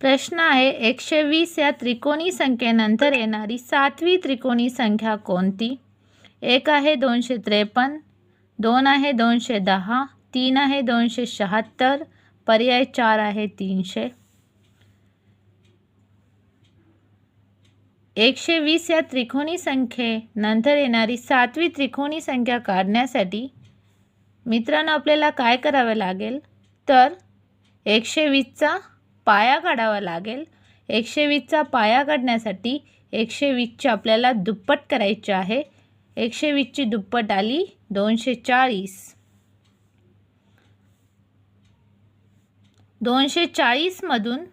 प्रश्न आहे 120 या त्रिकोणी संख्येनंतर येणारी 7वी त्रिकोणी संख्या कोणती? 1 आहे 253, 2 आहे 210, 3 आहे 276, पर्याय 4 आहे 300. 120 या त्रिकोणी संख्येनंतर येणारी 7वी त्रिकोणी संख्या काढण्यासाठी मित्रांनो आपल्याला काय करावे लागेल, तर 120चा पाया काढावा लागेल. 120चा पाया काढण्यासाठी 120ची आपल्याला दुप्पट करायची आहे. 120ची दुप्पट आली 240. 240 मधून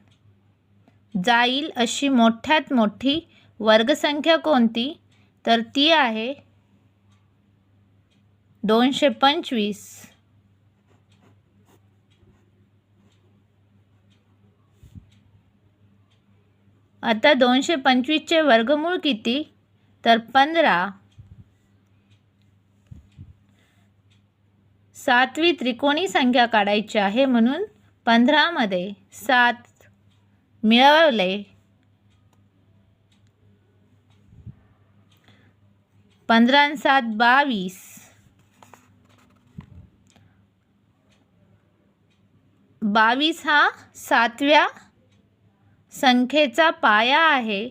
जाईल अशी मोठ्यात मोठी वर्गसंख्या कोणती? तर ती आहे 225. आता 225चे वर्गमूळ किती? तर 15. 7वी त्रिकोणी संख्या काढायची आहे म्हणून 15 मध्ये 7 मिळवले. 15 आणि 7 22. 22 हा 7व्या संख्येचा पाया आहे.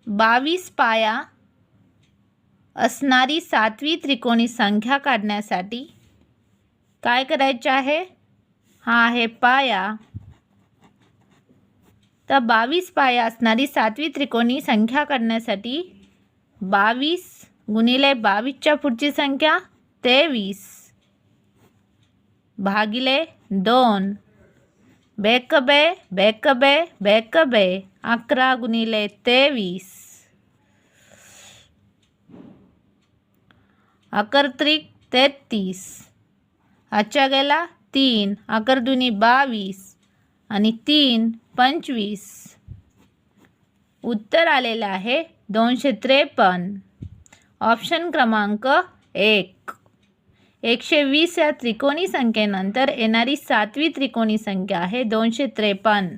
22 पाया असणारी 7वी त्रिकोणी संख्या काढण्यासाठी काय करायचे आहे? हा आहे पाया. तर 22 पाया असणारी 7वी त्रिकोणी संख्या काढण्यासाठी 22 गुणिले 22च्या पुढची संख्या 23 भागिले 2 बेकबे बेकबे बेकबे 11 गुणिले 23 11 त्रिक 33 आजच्या गेला 3 11 दुनी 22 आणि 3 25. उत्तर आलेलं आहे 253. ऑप्शन क्रमांक 1. 120 या त्रिकोणी संख्येनंतर येणारी 7वी त्रिकोणी संख्या आहे 253.